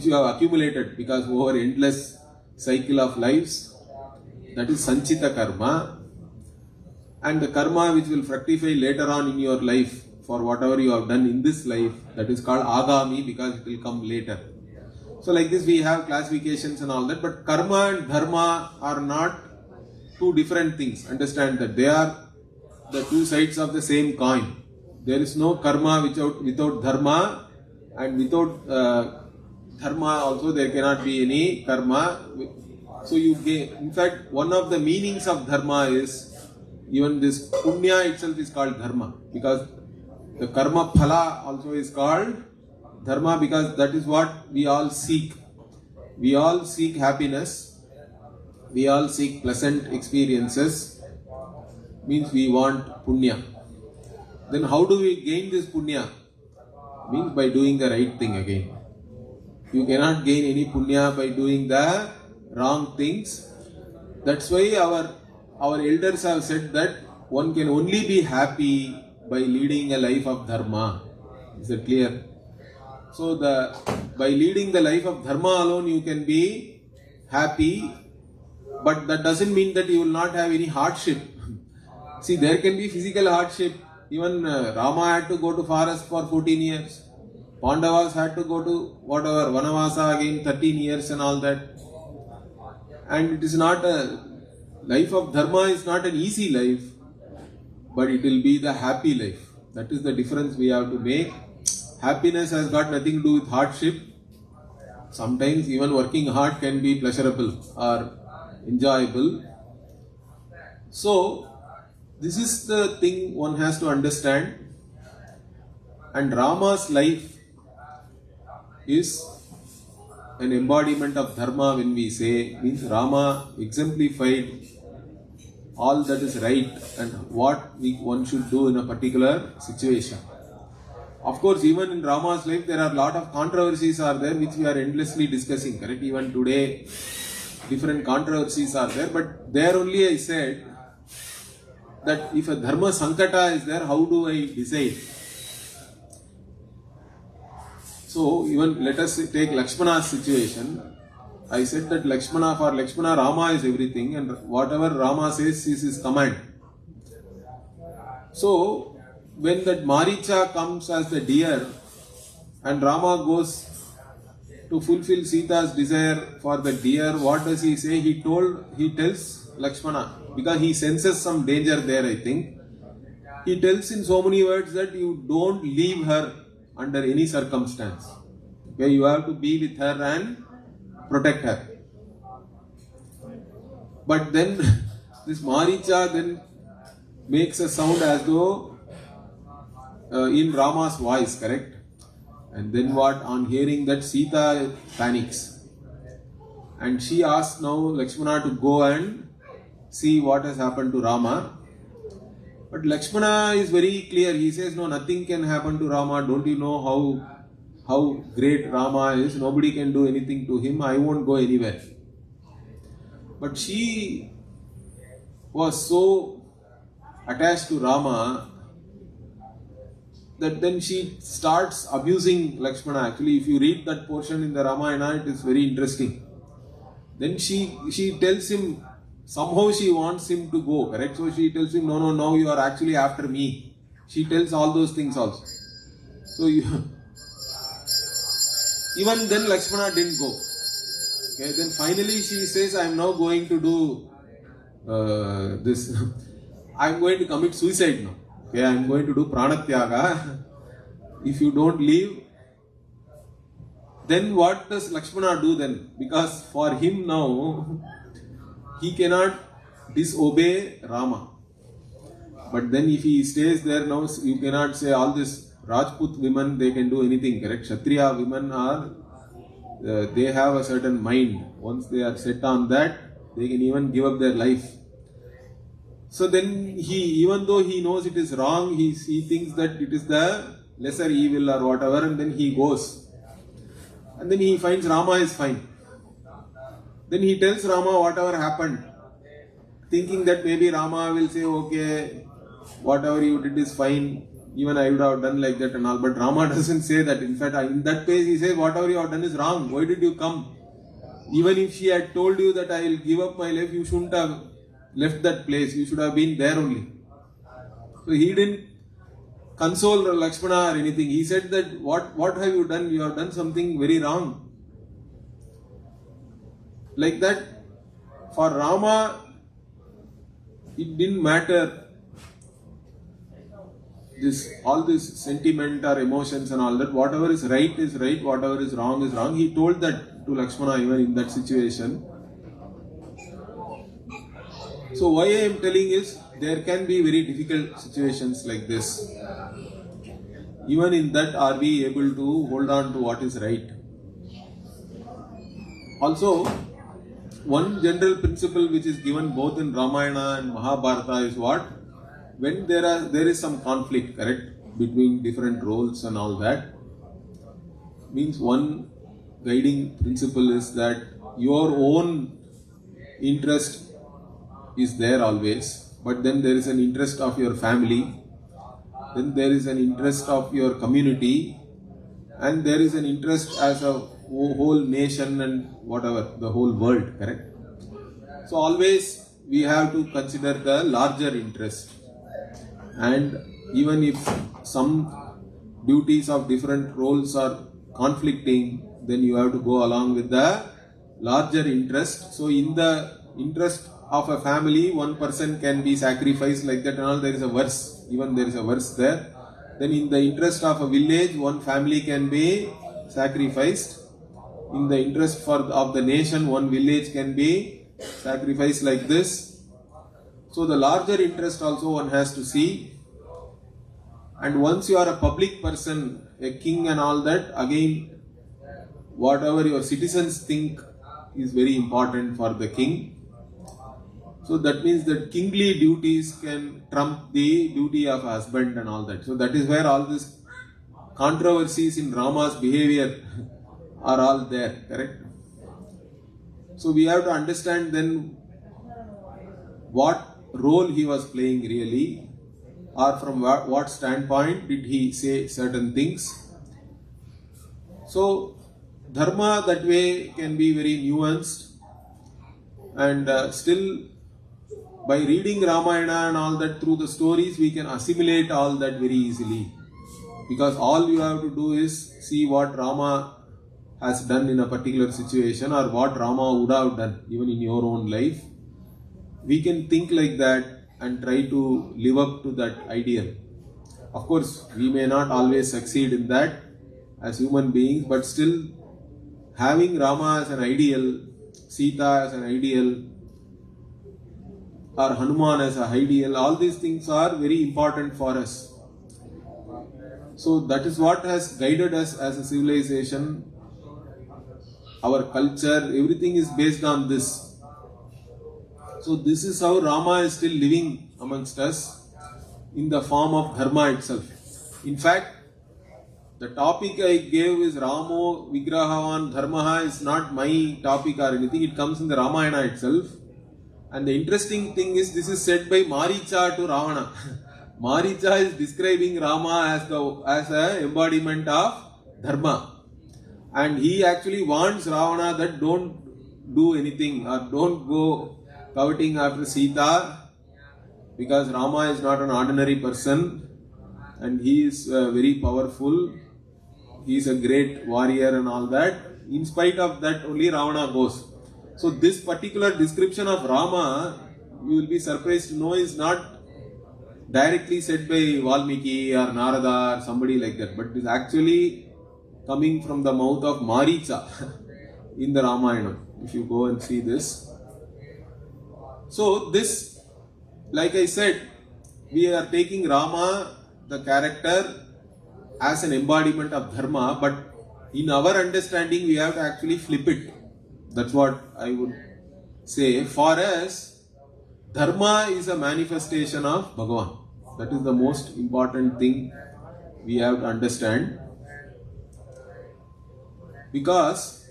you have accumulated because over endless cycle of lives, that is Sanchita Karma. And the karma which will fructify later on in your life for whatever you have done in this life, that is called Agami because it will come later. So like this we have classifications and all that, but karma and dharma are not two different things. Understand that they are the two sides of the same coin. There is no karma without dharma, and without dharma also there cannot be any karma. So you gain. In fact, one of the meanings of dharma is even this punya itself is called dharma because the karma phala also is called dharma because that is what we all seek. We all seek happiness. We all seek pleasant experiences. Means we want punya. Then how do we gain this punya? Means by doing the right thing again. You cannot gain any punya by doing the wrong things. That's why our elders have said that one can only be happy by leading a life of dharma. Is that clear? So by leading the life of dharma alone you can be happy, but that doesn't mean that you will not have any hardship. See, there can be physical hardship. Even Rama had to go to forest for 14 years. Pandavas had to go to whatever, Vanavasa again 13 years and all that. And it is not a life of dharma is not an easy life, but it will be the happy life. That is the difference we have to make. Happiness has got nothing to do with hardship. Sometimes even working hard can be pleasurable or enjoyable. So, this is the thing one has to understand. And Rama's life is an embodiment of dharma when we say, means Rama exemplified all that is right and what one should do in a particular situation. Of course, even in Rama's life, there are a lot of controversies are there which we are endlessly discussing, correct? Even today, different controversies are there, but there only I said that if a dharma sankata is there, how do I decide? So, even let us take Lakshmana's situation. I said that for Lakshmana, Rama is everything and whatever Rama says is his command. So, when that Maricha comes as the deer and Rama goes to fulfill Sita's desire for the deer, what does he say? He tells Lakshmana, because he senses some danger there, I think. He tells in so many words that you don't leave her under any circumstance. Okay, you have to be with her and protect her. But then this Maricha then makes a sound as though in Rama's voice, correct? And then what? On hearing that, Sita panics. And she asks now Lakshmana to go and see what has happened to Rama. But Lakshmana is very clear. He says, no, nothing can happen to Rama. Don't you know how great Rama is? Nobody can do anything to him. I won't go anywhere. But she was so attached to Rama that then she starts abusing Lakshmana. Actually, if you read that portion in the Ramayana, it is very interesting. Then she tells him, somehow she wants him to go, correct? So she tells him, no, you are actually after me. She tells all those things also. So even then Lakshmana didn't go. Okay, then finally she says, I am now going to do this. I am going to commit suicide now. Okay, I am going to do pranatyaga. If you don't leave, then what does Lakshmana do then? Because for him now, he cannot disobey Rama. But then if he stays there now, you cannot say all this Rajput women, they can do anything, correct? Kshatriya women are, they have a certain mind. Once they are set on that, they can even give up their life. So then even though he knows it is wrong, he thinks that it is the lesser evil or whatever, and then he goes. And then he finds Rama is fine. Then he tells Rama whatever happened, thinking that maybe Rama will say, okay, whatever you did is fine, even I would have done like that and all. But Rama doesn't say that. In fact, in that page he says, whatever you have done is wrong. Why did you come? Even if she had told you that I will give up my life, you shouldn't have left that place. You should have been there only. So he didn't console Lakshmana or anything. He said that what have you done? You have done something very wrong. Like that, for Rama, it didn't matter all this sentiment or emotions and all that. Whatever is right, whatever is wrong is wrong. He told that to Lakshmana even in that situation. So why I am telling is, there can be very difficult situations like this. Even in that, are we able to hold on to what is right? Also, one general principle which is given both in Ramayana and Mahabharata is what? When there is some conflict, correct, between different roles and all that, means one guiding principle is that your own interest is there always, but then there is an interest of your family, then there is an interest of your community, and there is an interest as a whole nation and whatever, the whole world, correct? So always we have to consider the larger interest. And even if some duties of different roles are conflicting, then you have to go along with the larger interest. So in the interest of a family, one person can be sacrificed like that and all. There is a verse, even there is a verse there. Then in the interest of a village, one family can be sacrificed. In the interest of the nation, one village can be sacrificed like this. So the larger interest also one has to see. And once you are a public person, a king and all that, again, whatever your citizens think is very important for the king. So that means that kingly duties can trump the duty of a husband and all that. So that is where all these controversies in Rama's behavior are all there, correct? So we have to understand then what role he was playing really, or from what standpoint did he say certain things. So dharma that way can be very nuanced, and still by reading Ramayana and all that through the stories we can assimilate all that very easily, because all you have to do is see what Rama has done in a particular situation or what Rama would have done even in your own life. We can think like that and try to live up to that ideal. Of course, we may not always succeed in that as human beings, but still having Rama as an ideal, Sita as an ideal, or Hanuman as an ideal, all these things are very important for us. So that is what has guided us as a civilization. Our culture, everything is based on this. So this is how Rama is still living amongst us in the form of dharma itself. In fact, the topic I gave is Ramo Vigrahavan Dharmaha is not my topic or anything. It comes in the Ramayana itself. And the interesting thing is, this is said by Maricha to Ravana. Maricha is describing Rama as an embodiment of dharma. And he actually warns Ravana that don't do anything or don't go coveting after Sita, because Rama is not an ordinary person and he is very powerful he is a great warrior and all that. In spite of that, only Ravana goes. So this particular description of Rama, you will be surprised to know, is not directly said by Valmiki or Narada or somebody like that, but it is actually coming from the mouth of Maricha in the Ramayana. If you go and see this. So this, like I said, we are taking Rama, the character, as an embodiment of Dharma, but in our understanding we have to actually flip it. That's what I would say. For us, Dharma is a manifestation of Bhagavan. That is the most important thing we have to understand. Because,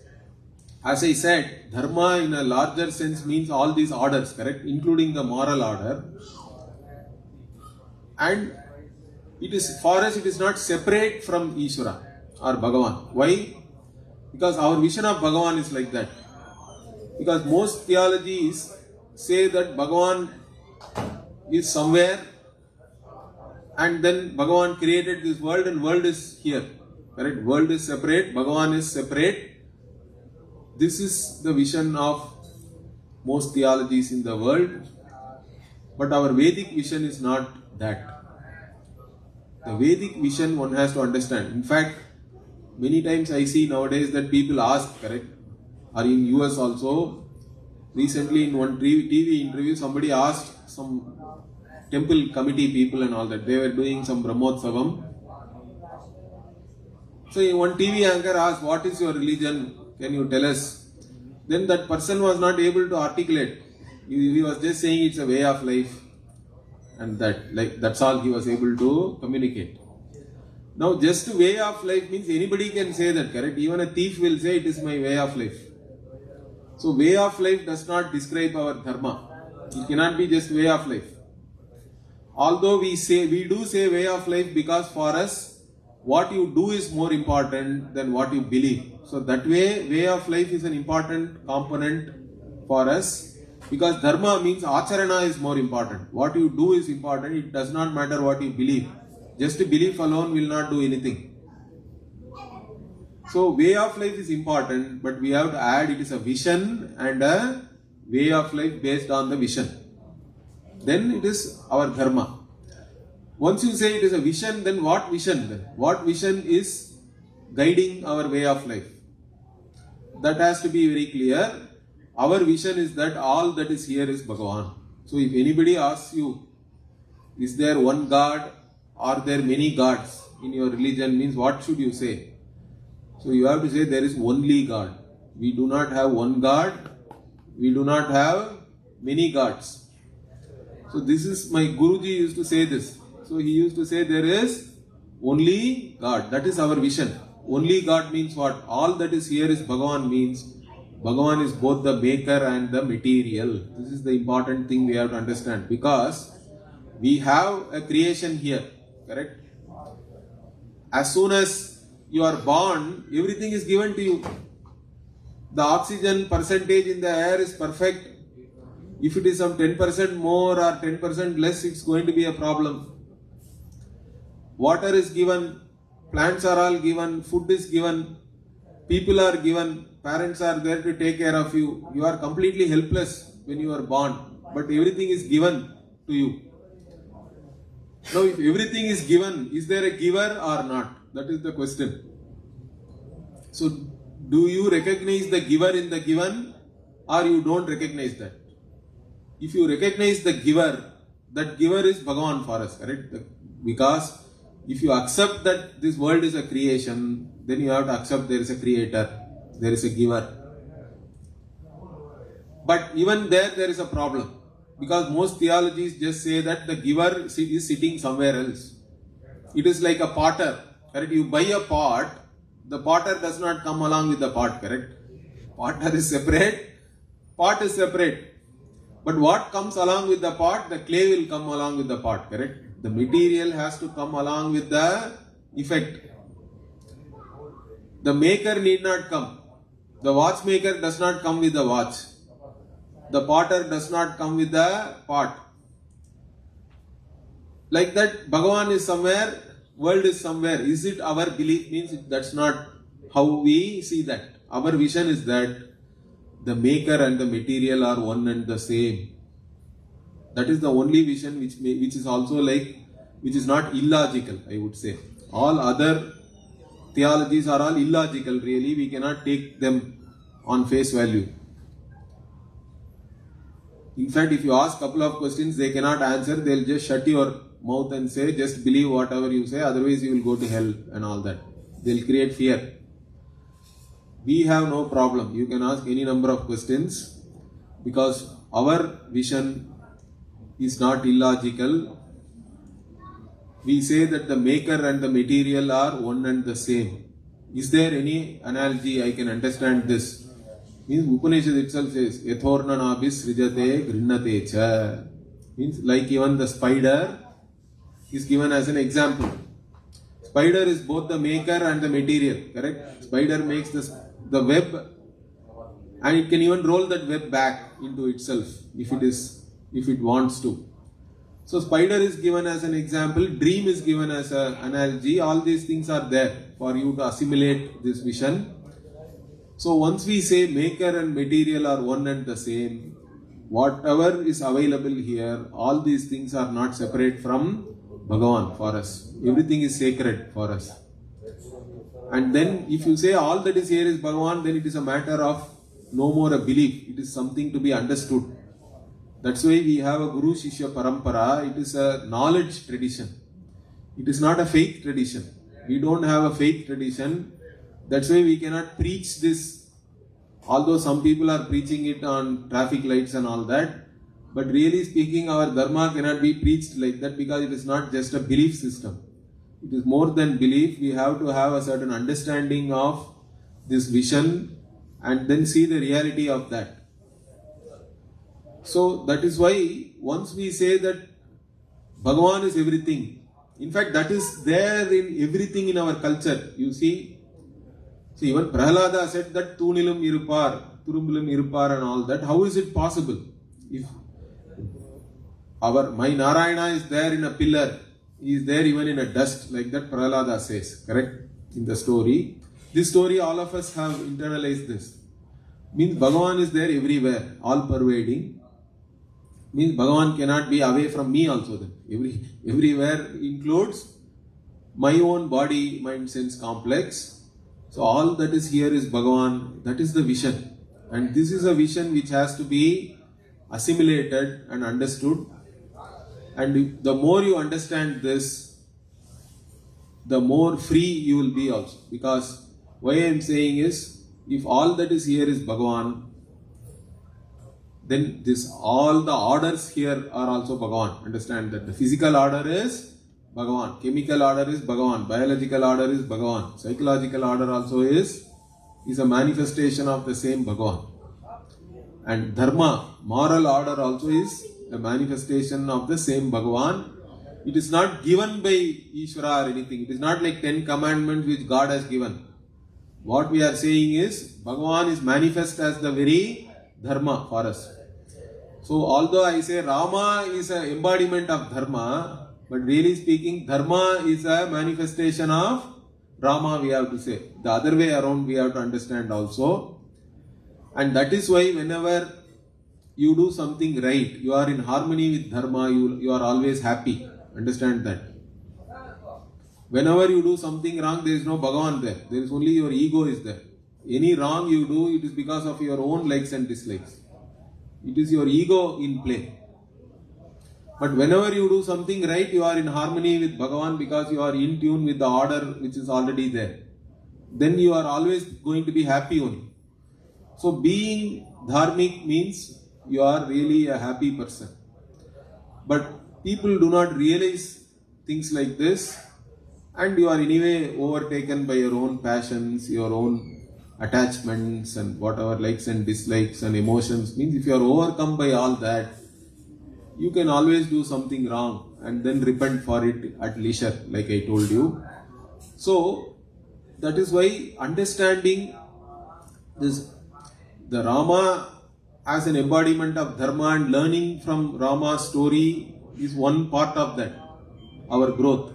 as I said, Dharma in a larger sense means all these orders, correct? Including the moral order. And it is, for us, it is not separate from Ishvara or Bhagavan. Why? Because our vision of Bhagavan is like that. Because most theologies say that Bhagavan is somewhere and then Bhagavan created this world and world is here. Correct? World is separate, Bhagavan is separate. This is the vision of most theologies in the world. But our Vedic vision is not that. The Vedic vision one has to understand. In fact, many times I see nowadays that people ask, correct? Or in US also, recently in one TV interview, somebody asked some temple committee people and all that. They were doing some Brahmotsavam. So one TV anchor asked, what is your religion? Can you tell us? Then that person was not able to articulate. He was just saying it's a way of life. And that's all he was able to communicate. Now just way of life means anybody can say that, correct? Even a thief will say it is my way of life. So way of life does not describe our dharma. It cannot be just way of life. Although we do say way of life because for us, what you do is more important than what you believe. So that way of life is an important component for us. Because dharma means acharana is more important. What you do is important. It does not matter what you believe. Just belief alone will not do anything. So way of life is important, but we have to add it is a vision and a way of life based on the vision. Then it is our dharma. Once you say it is a vision, then what vision then? What vision is guiding our way of life? That has to be very clear. Our vision is that all that is here is Bhagavan. So if anybody asks you, is there one God or are there many gods in your religion, means what should you say? So you have to say there is only God. We do not have one God. We do not have many gods. So this is, my Guruji used to say this. So he used to say there is only God. That is our vision. Only God means what? All that is here is Bhagavan means Bhagavan is both the maker and the material. This is the important thing we have to understand. Because we have a creation here. Correct? As soon as you are born, everything is given to you. The oxygen percentage in the air is perfect. If it is some 10% more or 10% less, it's going to be a problem. Water is given, plants are all given, food is given, people are given, parents are there to take care of you. You are completely helpless when you are born, but everything is given to you. Now, if everything is given, is there a giver or not? That is the question. So, do you recognize the giver in the given or you don't recognize that? If you recognize the giver, that giver is Bhagavan for us, correct? Because if you accept that this world is a creation, then you have to accept there is a creator, there is a giver. But even there is a problem. Because most theologies just say that the giver is sitting somewhere else. It is like a potter, correct? You buy a pot, the potter does not come along with the pot, correct? Potter is separate, pot is separate. But what comes along with the pot? The clay will come along with the pot, correct? The material has to come along with the effect. The maker need not come. The watchmaker does not come with the watch. The potter does not come with the pot. Like that, Bhagavan is somewhere world is somewhere. Is it our belief? Means that's not how we see that. Our vision is that the maker and the material are one and the same. That is the only vision which is also which is not illogical, I would say. All other theologies are all illogical, really. We cannot take them on face value. In fact, if you ask a couple of questions, they cannot answer. They'll just shut your mouth and say, just believe whatever you say, otherwise you will go to hell and all that. They'll create fear. We have no problem. You can ask any number of questions because our vision is not illogical. We say that the maker and the material are one and the same. Is there any analogy I can understand this? Means Upanishad itself says, Yathorna nabis srijate grinnate cha. Means like even the spider is given as an example. Spider is both the maker and the material, correct? Spider makes the web and it can even roll that web back into itself if it wants to. So spider is given as an example, dream is given as an analogy. All these things are there for you to assimilate this vision. So once we say maker and material are one and the same, whatever is available here, all these things are not separate from Bhagavan for us. Everything is sacred for us. And then if you say all that is here is Bhagavan, then it is a matter of no more a belief. It is something to be understood. That's why we have a Guru Shishya Parampara. It is a knowledge tradition. It is not a faith tradition. We don't have a faith tradition. That's why we cannot preach this. Although some people are preaching it on traffic lights and all that. But really speaking, our Dharma cannot be preached like that because it is not just a belief system. It is more than belief. We have to have a certain understanding of this vision and then see the reality of that. So that is why once we say that Bhagavan is everything, in fact that is there in everything in our culture. You see, so even Prahlada said that Tunilum Irupar, Turumbulum Irupar and all that. How is it possible? If my Narayana is there in a pillar, he is there even in a dust, like that Prahlada says, correct? In the story. This story all of us have internalized this. Means Bhagavan is there everywhere, all pervading. Means Bhagavan cannot be away from me also then. Everywhere includes my own body, mind, sense complex. So all that is here is Bhagavan. That is the vision. And this is a vision which has to be assimilated and understood. And the more you understand this, the more free you will be also. Because why I am saying is, if all that is here is Bhagavan, then all the orders here are also Bhagavan. Understand that the physical order is Bhagavan, chemical order is Bhagavan, biological order is Bhagavan, psychological order also is a manifestation of the same Bhagavan. And Dharma, moral order also is a manifestation of the same Bhagavan. It is not given by Ishvara or anything. It is not like 10 commandments which God has given. What we are saying is Bhagavan is manifest as the very Dharma for us. So although I say Rama is an embodiment of Dharma, but really speaking Dharma is a manifestation of Rama, we have to say. The other way around we have to understand also. And that is why whenever you do something right, you are in harmony with Dharma, you are always happy. Understand that. Whenever you do something wrong, there is no Bhagavan there. There is only your ego is there. Any wrong you do, it is because of your own likes and dislikes. It is your ego in play. But whenever you do something right, you are in harmony with Bhagavan because you are in tune with the order which is already there. Then you are always going to be happy only. So being dharmic means you are really a happy person. But people do not realize things like this, and you are anyway overtaken by your own passions, your own attachments and whatever likes and dislikes and emotions. Means if you are overcome by all that, you can always do something wrong and then repent for it at leisure, like I told you. So that is why understanding this, the Rama as an embodiment of Dharma and learning from Rama's story is one part of that, our growth.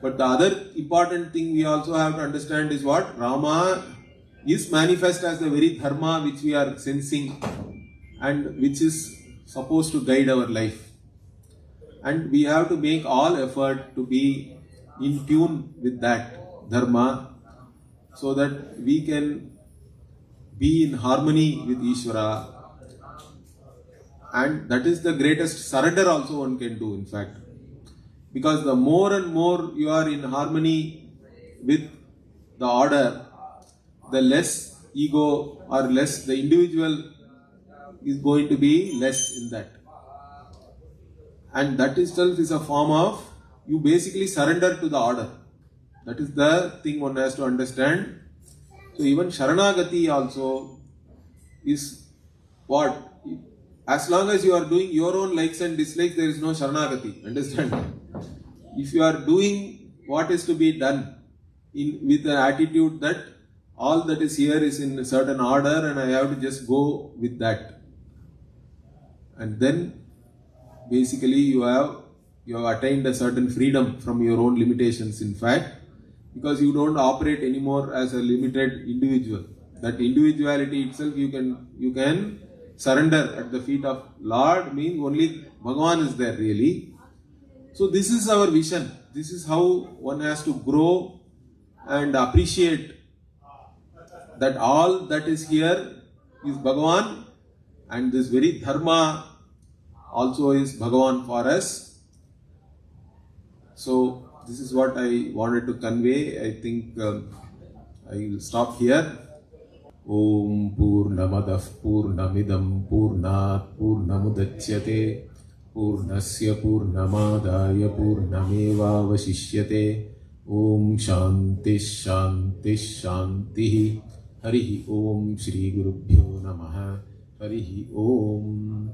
But the other important thing we also have to understand is what? Rama is manifest as the very dharma which we are sensing and which is supposed to guide our life. And we have to make all effort to be in tune with that dharma so that we can be in harmony with Ishvara. And that is the greatest surrender also one can do, in fact. Because the more and more you are in harmony with the order, the less ego or less the individual is going to be less in that. And that itself is a form of, you basically surrender to the order. That is the thing one has to understand. So even Sharanagati also is what? As long as you are doing your own likes and dislikes, there is no Sharanagati. Understand? If you are doing what is to be done with an attitude that all that is here is in a certain order and I have to just go with that. And then basically you have attained a certain freedom from your own limitations, in fact, because you don't operate anymore as a limited individual. That individuality itself you can surrender at the feet of Lord, means only Bhagavan is there really. So this is our vision. This is how one has to grow and appreciate that all that is here is Bhagavan, and this very dharma also is Bhagavan for us. So this is what I wanted to convey. I think I will stop here. Om Purnamadah Purnamidam Purnat Purnamudachyate Purnasya Purnamadaya Purnameva Vasishyate. Om Shanti Shanti Shanti. Harihi Om Shri Gurubhyo Namaha. Harihi Om.